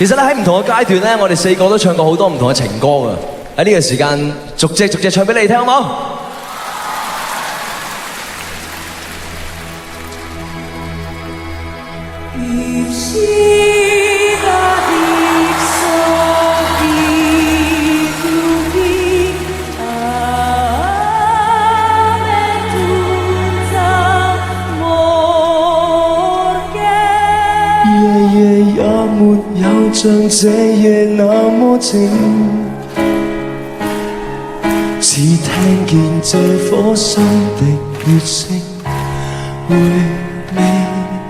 其實咧喺唔同嘅階段咧，我哋4個都唱過好多唔同嘅情歌㗎。喺呢個時間，逐隻唱俾你聽，好冇？像這夜那麼靜，只聽見這顆心的血聲，回味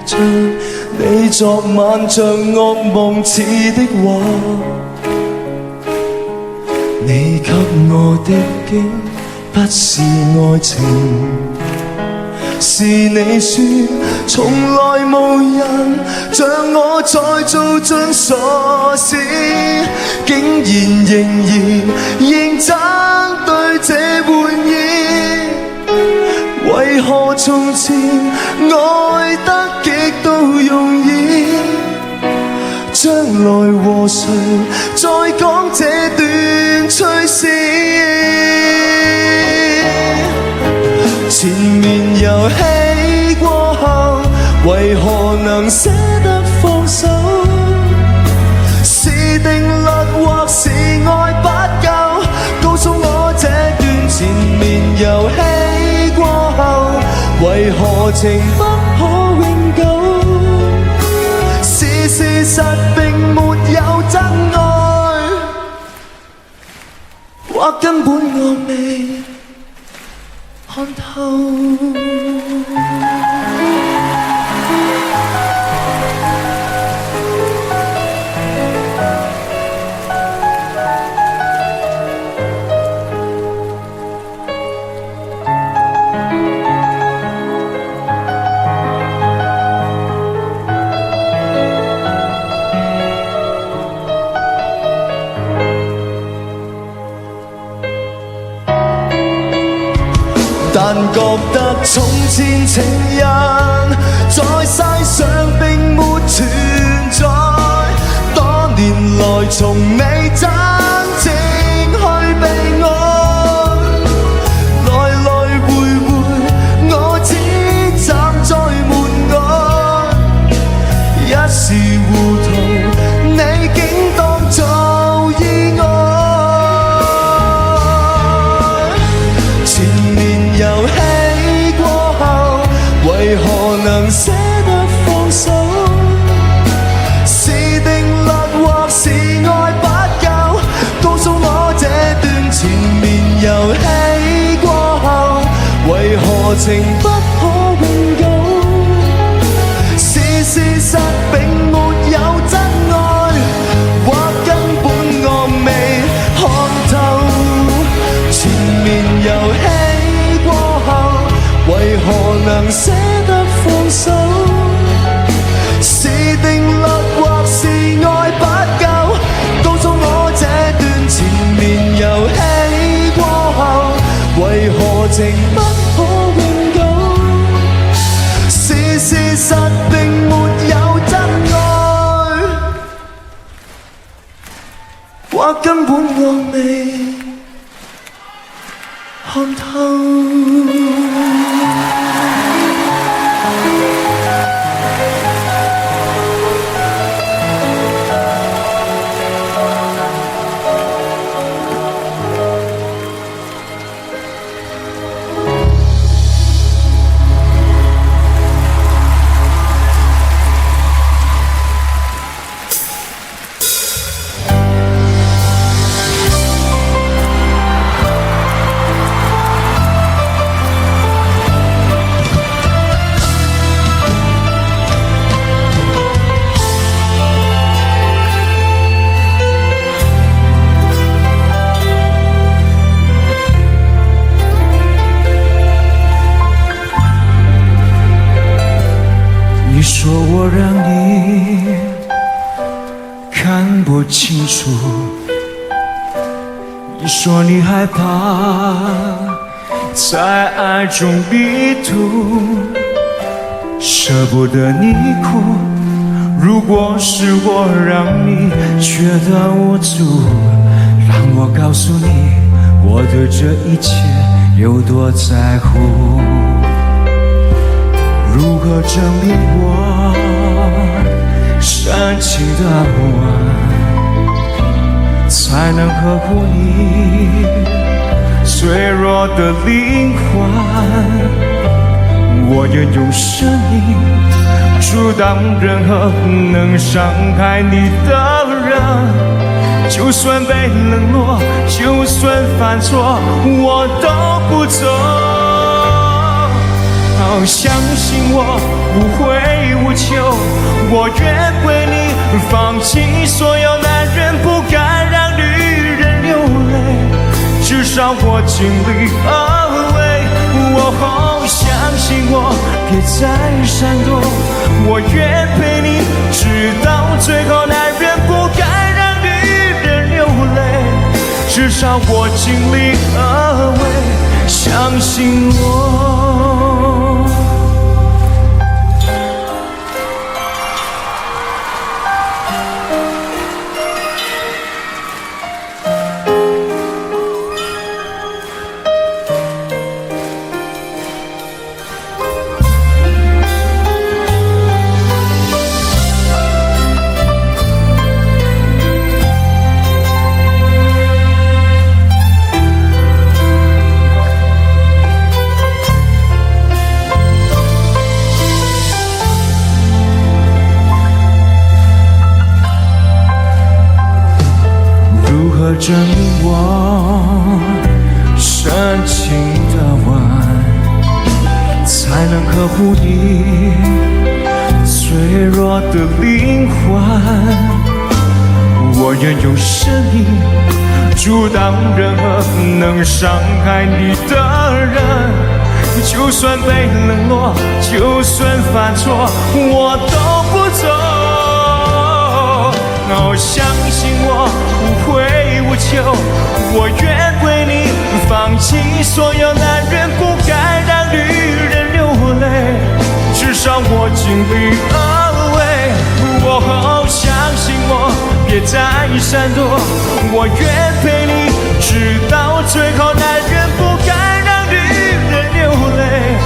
着你昨晚像噩夢似的話，你給我的竟不是愛情，是你說從來無人像我再做盡傻事，竟然仍然認真對這玩意，為何從前愛得極都容易，將來和誰再講這段趣事，前面遊戲過後為何能捨得放手，是定律或是愛不夠，告訴我這段前面遊戲過後為何情不可永久，是事實並沒有真愛，或根本我未看透。但覺得從前情人在世上並沒存在，多年來從未真正去被愛，來來回回我只站在門外，一時糊塗你竟當做意外，前面遊戲過後為何能捨得放手，是定律或是愛不夠，告訴我這段前面遊戲過後為何情不可永久，是事實並沒有真愛，或根本我未看透，前面遊戲過後為何能捨得放手，是定律或是愛不夠，告訴我這段前面遊戲過後為何情不可永久，是事實並沒有真愛，或根本我未看透。你说我让你看不清楚，你说你害怕在爱中迷途，舍不得你哭，如果是我让你觉得无助，让我告诉你，我对这一切有多在乎。如何证明我深情的吻，才能呵护你脆弱的灵魂？我愿用生命阻挡任何能伤害你的人，就算被冷落，就算犯错，我都不走。相信我无悔无求，我愿为你放弃所有男人，不该让女人流泪，至少我尽力而为。相信我，别再闪躲，我愿陪你直到最后。男人不该让女人流泪，至少我尽力而为。相信我。证明我深情的吻，才能呵护你脆弱的灵魂。我愿用生命阻挡任何能伤害你的人，就算被冷落，就算犯错，我都不走。相信我无悔无求，我愿为你放弃所有男人，不该让女人流泪，至少我尽力而为。相信我，别再闪躲，我愿陪你直到最后。男人不该让女人流泪，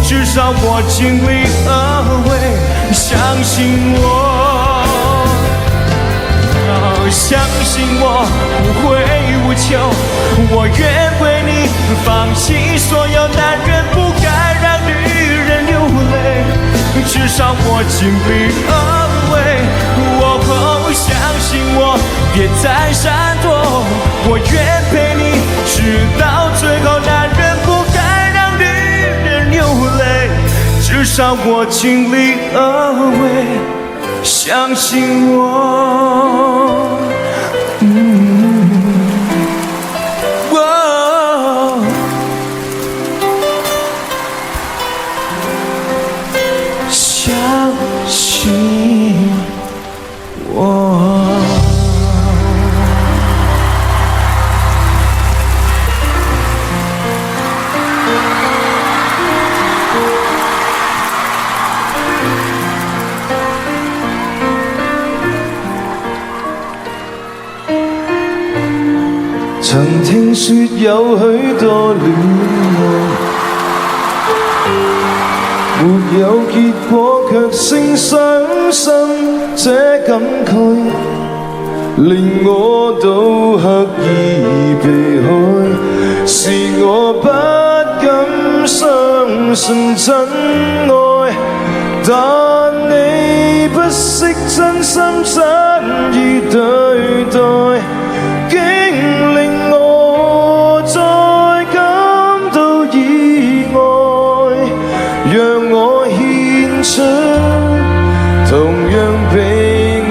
至少我尽力而为。相信我，相信我无悔无求，我愿为你放弃所有男人，不该让女人流泪，至少我尽力而为。相信我，别再闪躲，我愿陪你直到最后。男人不该让女人流泪，至少我尽力而为。相信我。相信我。曾聽說有許多戀愛沒有結果，卻勝傷心這感慨，令我都刻意避開。是我不敢相信真愛，但你不惜真心真意對待，竟令我再感到意外，讓我獻出同樣被愛，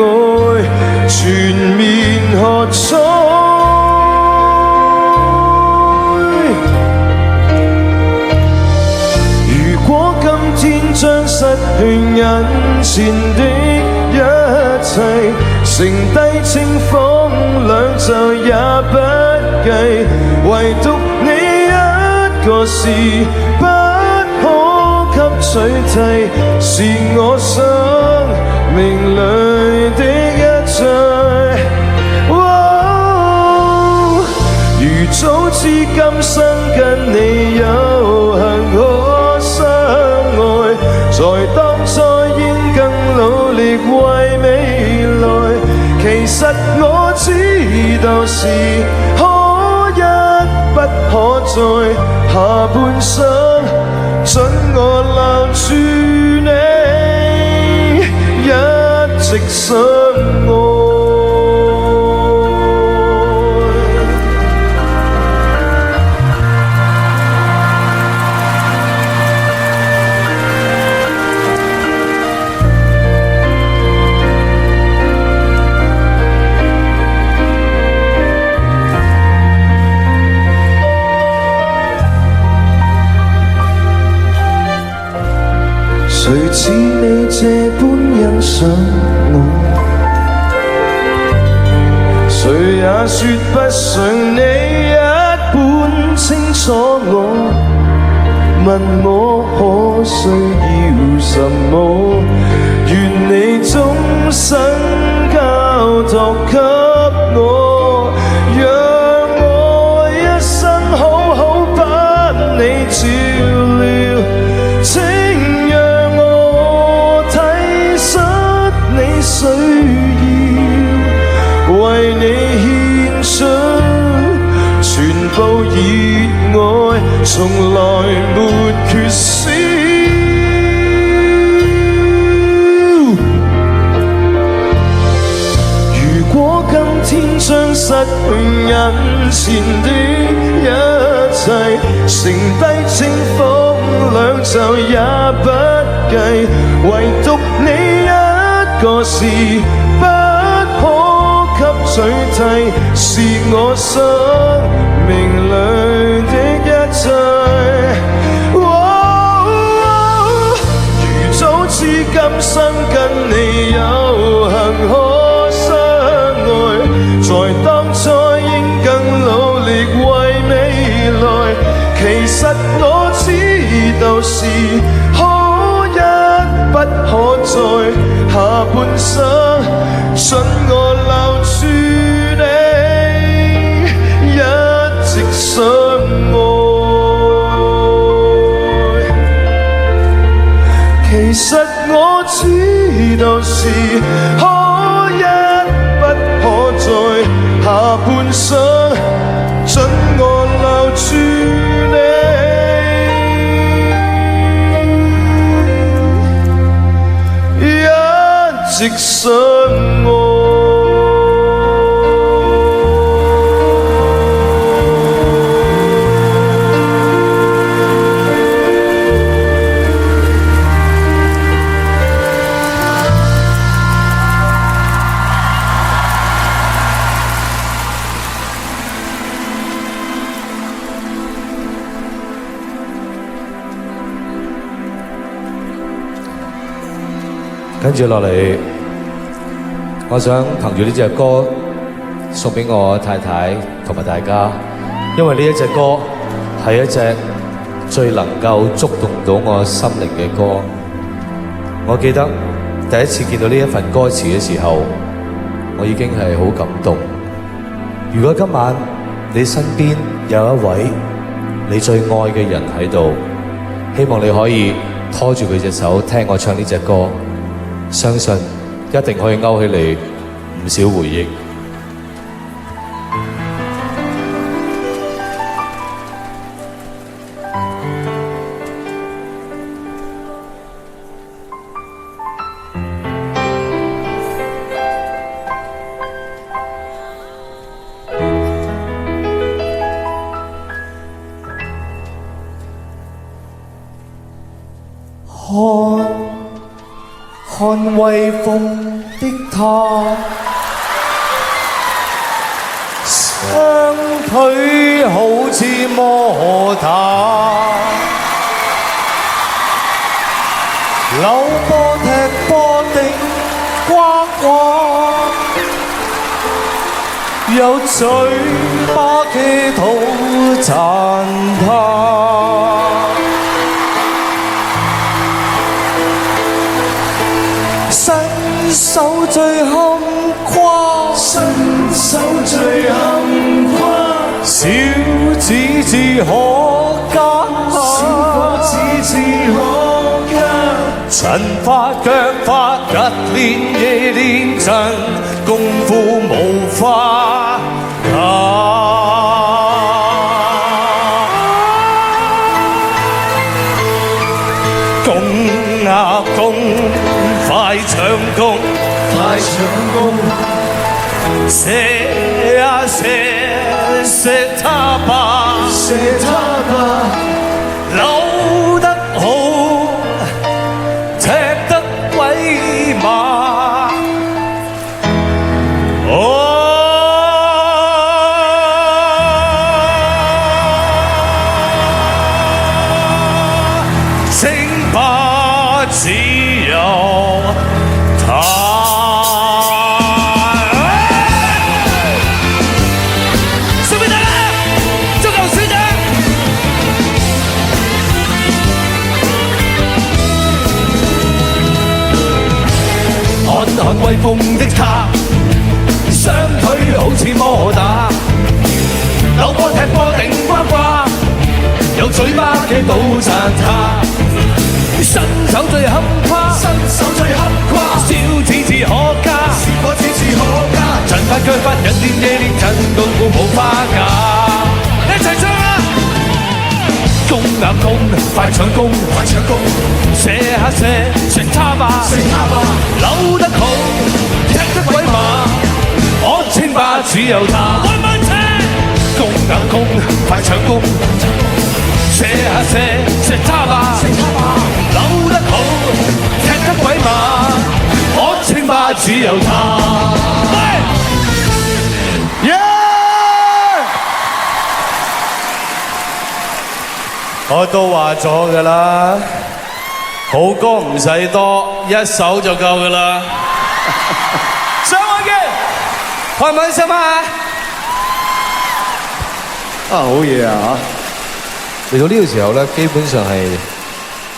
全面喝彩。如果今天將失去眼前的一切，剩低清風兩袖也不計，唯獨你一個是不可給取替，是我想命裏的一切。如早知今生跟你有幸可相愛，在當初應更努力為未來。其實我知道是可一不可再，下半生准我留住你，一直相愛。誰似你這般欣賞我？誰也說不上你一般清楚我。問我可需要什麼？願你終生交託給我，讓我一生好好把你照料。需要為你獻出全部熱愛，從來沒缺少。如果今天將失去眼前的一切，剩低清風兩袖也不計，唯獨你個是不可給取替，是我生命裏的一切。如早知今生跟你有幸可相愛，在當初應更努力為未來。其實我知道是可一不可再，下半生准我留住你，一直相愛。其實我知道是可一不可再，下半生准我留住你，一直相愛。跟住落嚟，我想憑住呢隻歌送俾我太太同埋大家，因為呢一隻歌係一隻最能夠觸動到我心靈嘅歌。我記得第一次見到呢一份歌詞嘅時候，我已經係好感動。如果今晚你身邊有一位你最愛嘅人喺度，希望你可以拖住佢隻手聽我唱呢隻歌，相信一定可以勾起你唔少回憶。看威風的他，雙腿好似摩打，扭波踢波的呱呱，有嘴巴企圖殘他。身手最坎坷，伸手最坎坷，小子只可嘉，小伙子只可嘉。陳法腳法，日練夜練盡，功夫無法攻啊攻，快搶攻，快搶攻，射啊射，射他吧，射他吧，扭得好，踢得鬼馬。稱霸只有他。送俾大家，足球小將。看看威風的他，雙腿好似摩打，扭波踢波頂呱呱，有嘴巴嘅倒讚他。伸手最坎坷，伸手最坎坷，小子只可嘉，小伙子只可嘉。陳法腳法，日練夜練盡，功夫冇花假。一齊唱啊！攻啊攻，快搶攻，快搶攻，射下射，射他吧，射他吧，扭得好，踢得鬼馬，我稱霸只有他。開慢車，攻啊攻，快搶攻，射下射，射他吧，射他吧，扭得好，踢得鬼馬，我稱霸只有他。我都話咗㗎啦，好歌唔使多，一首就夠㗎啦。上位嘅，開唔開心啊？好嘢啊！嚟到呢個時候咧，基本上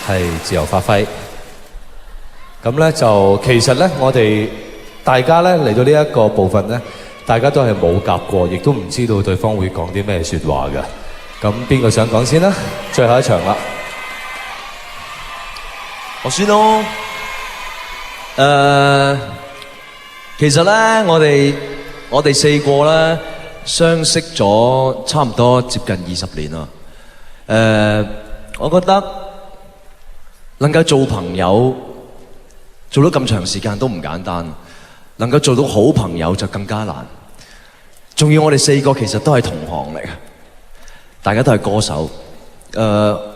係自由發揮。咁咧就其實咧，我哋大家咧嚟到呢一個部分咧，大家都係冇夾過，亦都唔知道對方會講啲咩説話嘅。咁邊個想講先啦？最後一場啦，我先咯。其實咧，我哋四個咧相識咗差唔多接近20年啦。我覺得能夠做朋友做到咁長時間都唔簡單，能夠做到好朋友就更加難。仲要我哋四個其實都係同行嚟嘅。大家都係歌手，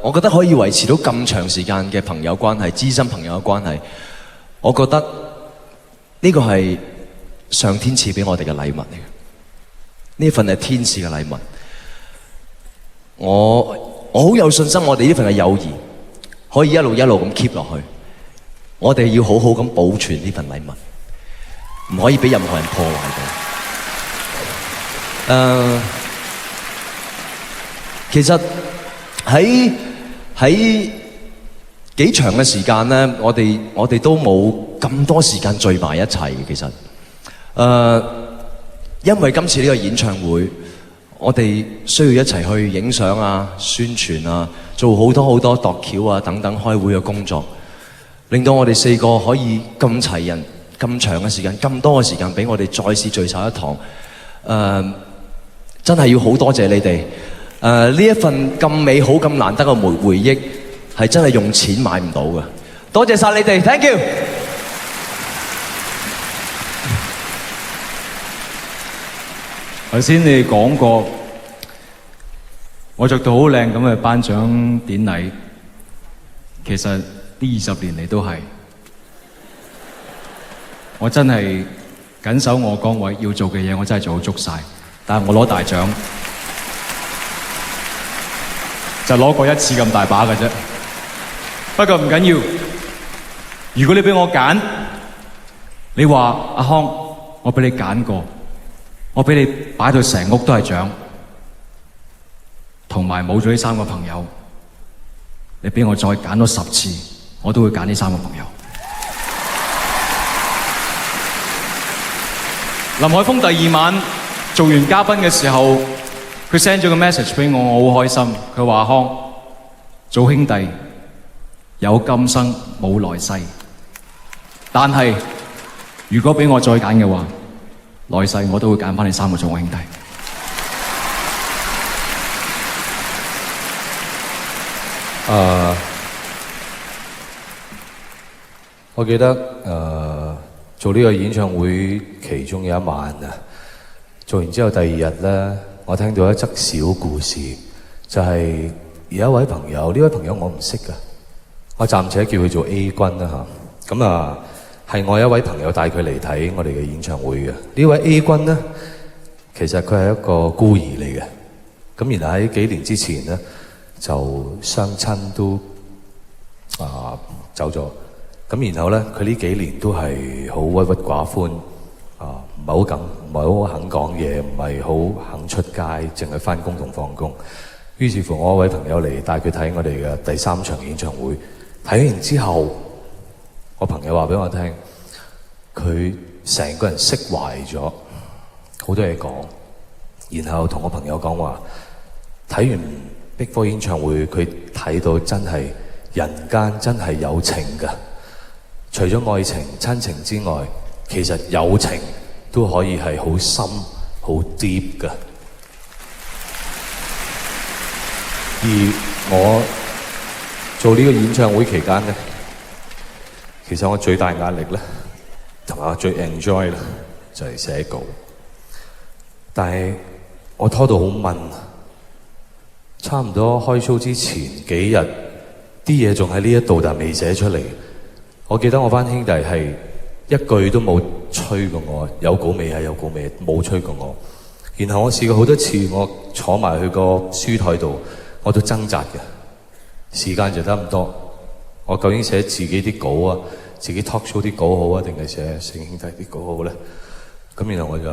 我覺得可以維持到咁長時間嘅朋友關係、知心朋友嘅關係，我覺得呢個係上天賜俾我哋嘅禮物嚟嘅，呢份係天賜嘅禮物。我好有信心，我哋呢份嘅友誼可以一路咁 keep 落去。我哋要好好咁保存呢份禮物，唔可以俾任何人破壞到。其實喺幾長嘅時間咧，我哋都冇咁多時間聚埋一齊嘅。其實，因為今次呢個演唱會，我哋需要一齊去影相啊、宣傳啊、做好多度橋啊等等開會嘅工作，令到我哋四個可以咁齊人、咁長嘅時間、咁多嘅時間俾我哋再次聚首一堂。真係要好多謝你哋。呢一份咁美好、咁難得嘅回憶，係真係用錢買唔到嘅。多謝晒你哋 ，thank you。頭先你哋講過，我着到好靚咁嘅頒獎典禮，其實呢20年嚟都係，我真係緊守我崗位要做嘅嘢，我真係做到足晒。但係我攞大獎，就攞過一次咁大把嘅啫。不過唔緊要，如果你俾我揀，你話阿康，我俾你揀過，我俾你擺到成屋都係獎，同埋冇咗呢3個朋友，你俾我再揀多10次，我都會揀呢3個朋友。林海峰第2晚做完嘉賓嘅時候，佢 send 咗個 message 俾我，我好開心。佢話：康，做兄弟有今生冇來世，但係如果俾我再揀嘅話，來世我都會揀返你3個做我兄弟。我記得做呢個演唱會其中有一晚啊，做完之後第2日咧，我聽到一則小故事，就係有一位朋友，呢位朋友我唔識噶，我暫且叫佢做 A 君啦嚇。咁啊，係我一位朋友帶佢嚟睇我哋嘅演唱會嘅。呢位 A 君咧，其實佢係一個孤兒嚟嘅。咁然後喺幾年之前咧，就雙親都走咗。咁然後咧，佢呢幾年都係好鬱鬱寡歡，唔係好肯講嘢，唔係好肯出街，淨係返工同放工。於是乎，我一位朋友嚟帶佢睇我哋嘅第3場演唱會。睇完之後，我朋友話俾我聽，佢成個人釋懷咗，好多嘢講。然後同我朋友講話，睇完Big 4演唱會，佢睇到真係人間真係有情㗎。除咗愛情、親情之外，其實友情都可以係好深、好 deep 㗎。而我做呢個演唱會期間咧，其實我最大壓力咧，同埋我最 enjoy 咧，就係寫稿。但係我拖到好悶，差唔多開 show 之前幾日，啲嘢仲喺呢一度，但未寫出嚟。我記得我班兄弟係一句都冇催過我，有稿未啊？有稿未？冇催過我。然後我試過好多次，我坐埋去個書台度，我都掙扎嘅。時間就得咁多，我究竟寫自己啲稿啊，自己 talk show 啲稿好啊，定係寫四兄弟啲稿好咧？咁然後我就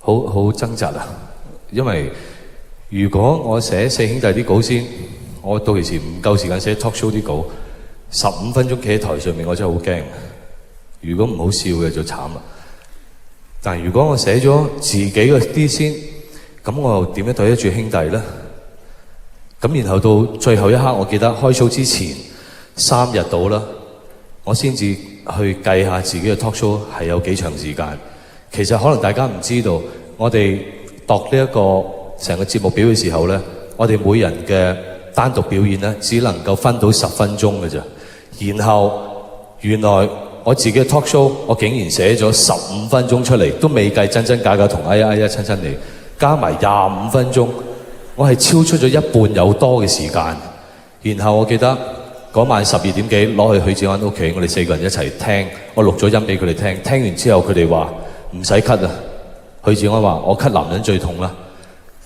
好掙扎啊，因為如果我寫四兄弟啲稿先，我到時唔夠時間寫 talk show 啲稿。15分鐘企喺台上面，我真係好驚。如果唔好笑嘅就慘啦。但係如果我寫咗自己嗰啲先，咁我又點樣對得住兄弟呢？咁然後到最後一刻，我記得開 show 之前3日到啦，我先至去計下自己嘅 talk show 係有幾長時間。其實可能大家唔知道，我哋度呢一個成個節目表嘅時候呢，我哋每人嘅單獨表演呢，只能夠分到10分鐘嘅啫。然後原來我自己嘅 talk show，我竟然寫咗15分鐘出嚟，都未計真真假假同哎呀親親你，加埋25分鐘，我係超出咗一半有多嘅時間。然後我記得嗰晚12點幾攞去許志安屋企，我哋4個人一齊聽，我錄咗音俾佢哋聽。聽完之後佢哋話唔使 cut 啊，許志安話我 cut 男人最痛啦。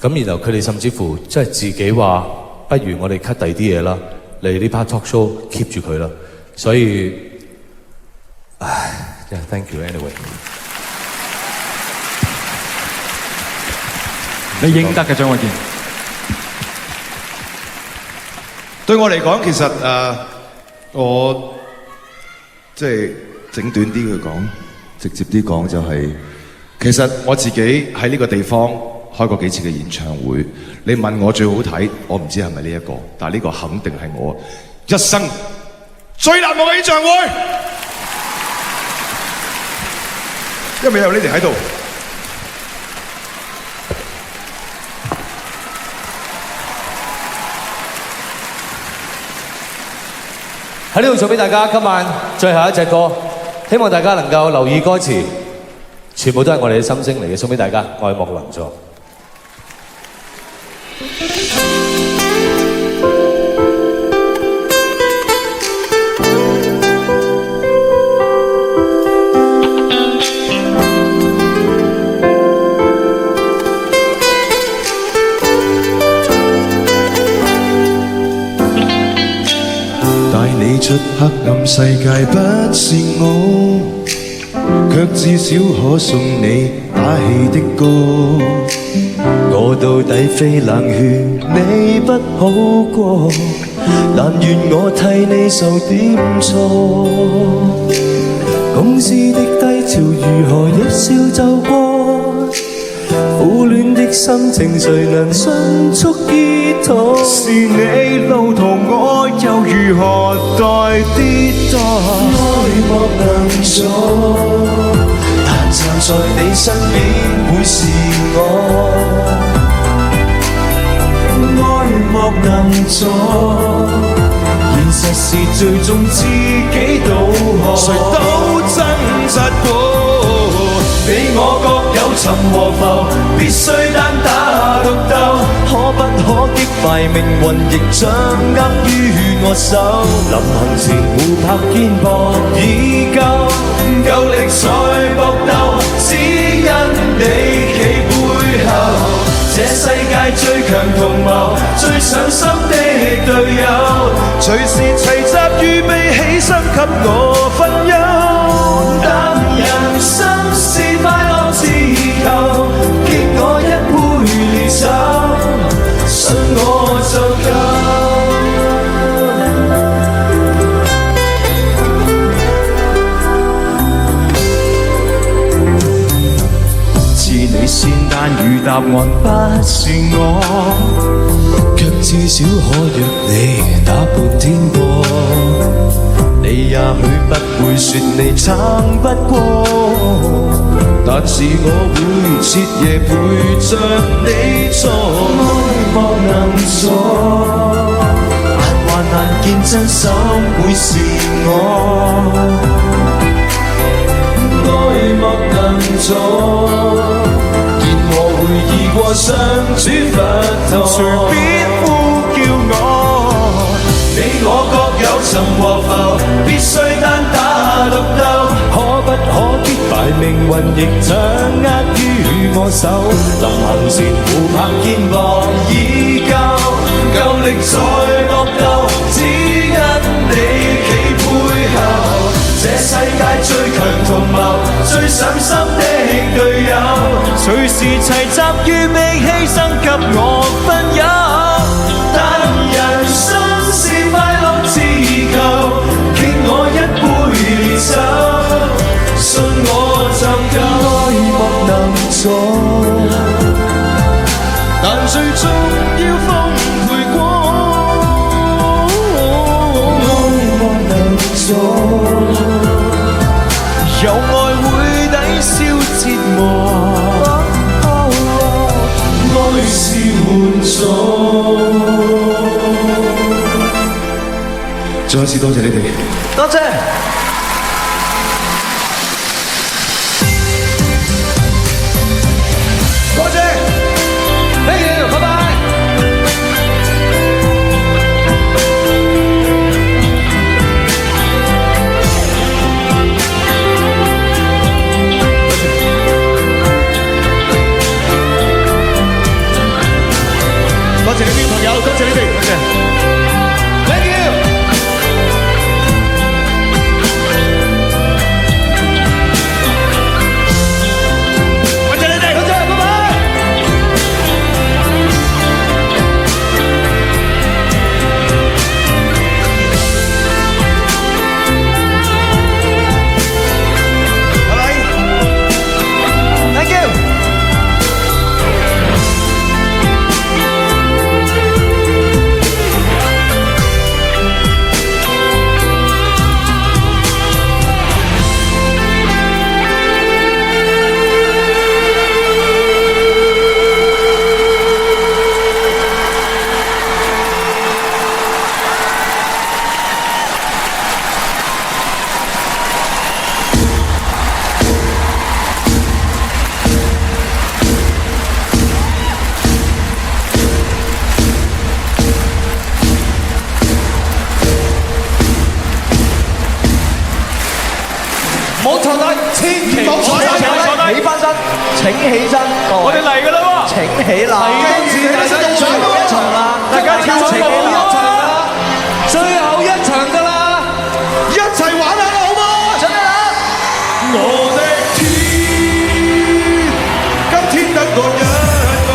咁然後佢哋甚至乎即係自己話，不如我哋 cut 第啲嘢啦，你呢 part talk show keep 住佢啦。所以thank you anyway。你應得嘅張衛健。對我嚟講，其實我即係整短啲去講，直接啲講就係，其實我自己喺呢個地方開過幾次嘅演唱會。你問我最好睇，我唔知係咪呢一個，但係呢個肯定係我一生最難忘嘅演唱會，因為有你哋喺度。喺呢度送俾大家今晚最後一隻歌，希望大家能夠留意歌詞，全部都係我哋嘅心聲嚟嘅，送俾大家，愛莫能助。出黑暗世界不是我，卻至少可送你打氣的歌。我到底非冷血，你不好過，但願我替你受點錯。公司的低潮如何一笑就過？苦戀的心情誰能迅速醫妥？是你路途，我又如何待跌宕？愛莫能助，但站在你身邊會是我。愛莫能助，現實是最終自己渡河，誰都掙扎過。你我各有沉和浮，必須單打獨鬥，可不可擊敗命運，亦掌握於我手。臨行前互拍肩膊已夠，夠力再搏鬥，只因你企背後。這世界最強同謀，最上心的隊友，隨時齊集預備犧牲給我分憂。但人生是快樂自由，結我一杯烈酒，信我就夠。知你仙丹與答案不是我，卻至少可約你打半天過。你也許不會說你撐不過，但是我會徹夜陪着你坐。愛莫能助，眼還難見真心會是我。愛莫能助，見我會易過上主佛陀。隨便呼叫我。你我各有沉和浮，必須單打獨鬥，可不可擊敗命運，亦掌握於我手。臨行前互拍肩膊已夠，夠力再搏鬥，只因你企背後。這世界最強同謀，最上心的隊友，隨時齊集預備犧牲給我分憂。但人生是快樂自求，敬我一杯烈酒，信我就夠。愛莫能助，但最終要奉陪過。愛莫能助，有愛會抵消折磨，愛是援助。再一次多謝你哋。多謝。多謝 ，thank you， 拜拜。多謝呢啲朋友，多謝你哋，多謝 ，thank you。多謝你哋，多謝，拜拜。拜拜 ，thank you。冇坐低，千祈唔好坐低，起翻身，請起身，我哋嚟㗎啦喎！請起啦，跟住大家最後一場啦，大家跳最後一場啦，最後一場㗎啦，一齊玩下好嗎？準備啦！我的天，今天得我一個，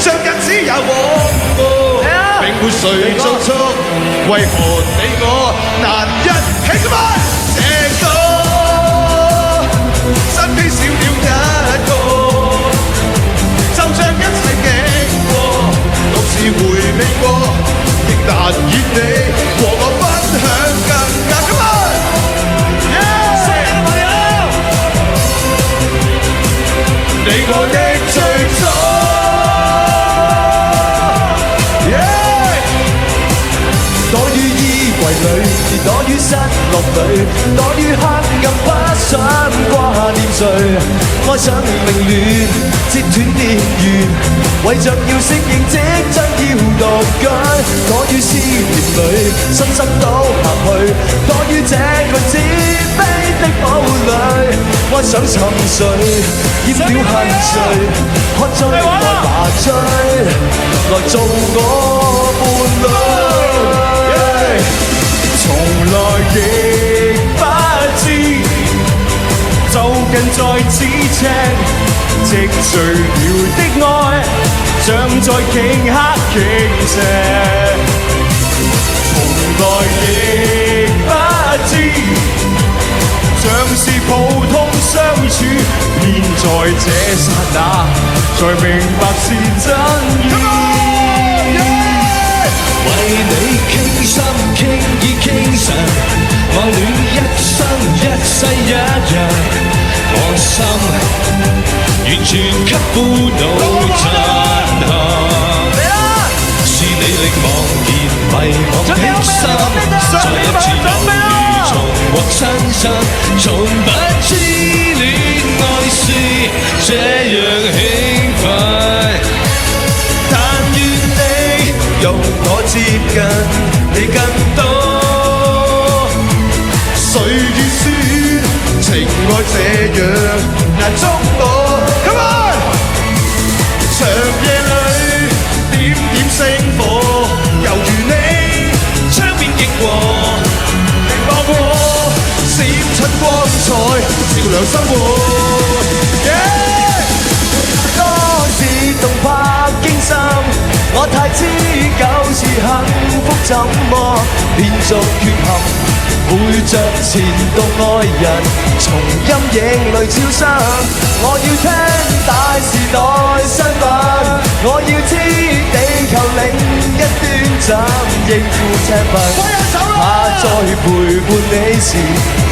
將日子也枉過，並沒誰做錯，為何你我難一起咁啊？這你和我分享更加。Come on！你我的最初，躲於衣櫃裏，躲於失落裏，躲於黑暗，不想掛念誰。愛上凌亂，截斷孽緣，為着要適應即將要獨居。躲於思念裏，身心都行去，躲於這個自卑的堡壘。愛上沉睡，淹了恨睡，喝醉來麻醉，來做我伴侶。從來亦不知，就近在咫尺，積聚了的愛，像在頃刻傾瀉。從來亦不知，像是普通相處，便在這剎那，才明白是真意。為你傾心傾意傾神，愛戀一生一世一樣，我心完全給苦惱震撼。是你令茫然迷惘的心，再一次偶遇重獲新生，從不知戀愛是這樣興奮。用我接近你更多，誰願說情愛這樣難捉摸 ？Come on！ 長夜裏點點星火，猶如你窗邊激過，令我閃出光彩，照亮生活。多是動魄驚心。我太知舊時幸福怎麼連續缺陷，背着前度愛人，從陰影裏超生。我要聽大時代新聞，我要知地球另一端怎應付赤貧。怕再陪伴你時，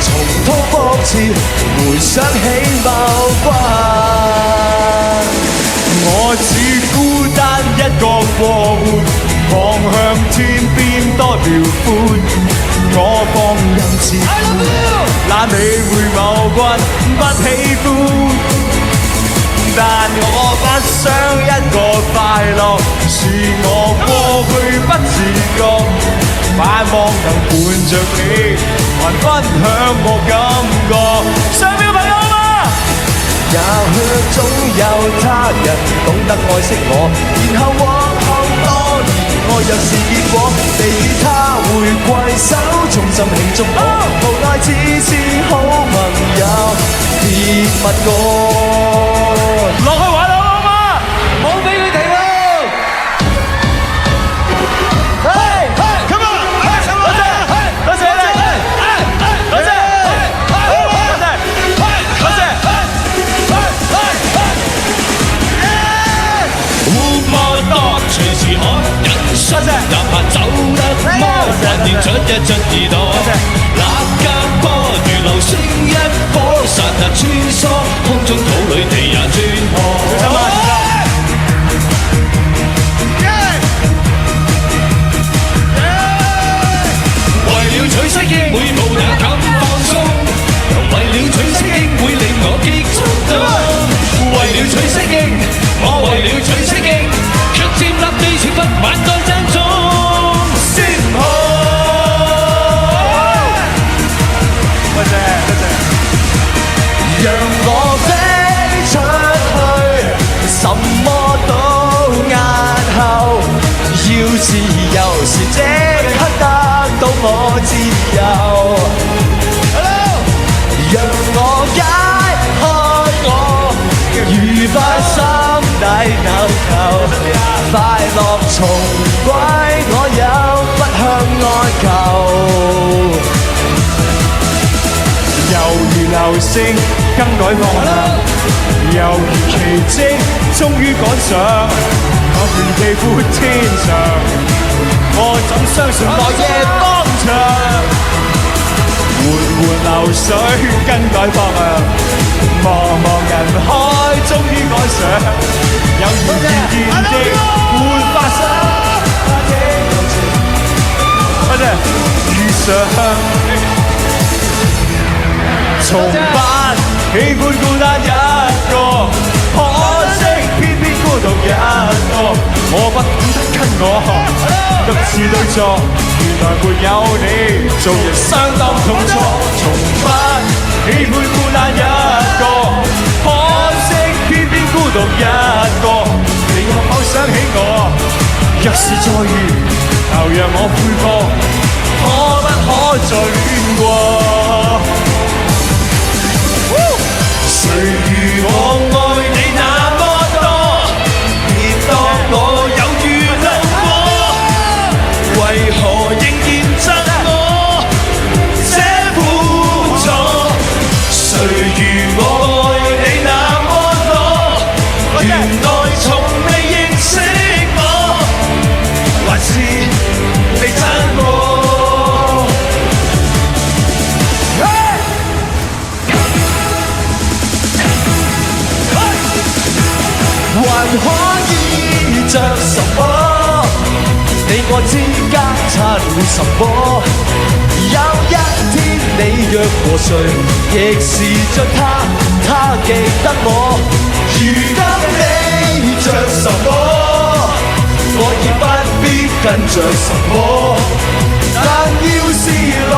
重蹈覆轍，回想起某關。我只孤單一個過活，望向天邊多遼闊。我放任自負，懶理會某君不喜歡，但我不想一個快樂，是我過去不自覺，盼望能伴着你，還分享我感覺。上面嘅朋友嘛！也許總有他人懂得愛惜我，然後往後多年愛若是結果，你與他會攜手衷心慶祝我，無奈只是好朋友，別問我。落去玩啦，好嗎？冇俾佢停喎！哪怕走得麼還現出一進二躲，那間波如流星一顆，剎那穿梭空中土裏地也穿破。為了取適應，每步也敢放鬆，為了取適應會令我激觸動，為了取適應，我為了取適應，卻佔立地前不晚待珍重。讓我飛出去，什麼都押後。要自由時即刻得到我自由。讓我解開我愉快心底紐扣，快樂重歸我有，不向外求。猶如流星更改方向，猶如奇蹟終於趕上，我願地闊天長。我怎相信來夜方長？緩緩流水更改方向，茫茫人海終於愛上，有緣見的會發生。多謝遇上，從不喜歡孤單一個，可惜偏偏孤獨一個。我不懂得跟我各自對坐，原來沒有你，做人相當痛楚。從不喜歡孤單一個，可惜偏偏孤獨一個。你可否想起我？若是再遇，求讓我悔過，可不可再戀過？誰如我愛你那麼多，別當我有遇到過，為何仍然憎我這苦楚？誰如我愛你那麼多，原來從未認識我，還是你憎我？還可以着什麼？你我之間差了什麼？有一天你約和誰，亦是着他，他記得我。如今你着什麼？我已不必跟着什麼。但要是來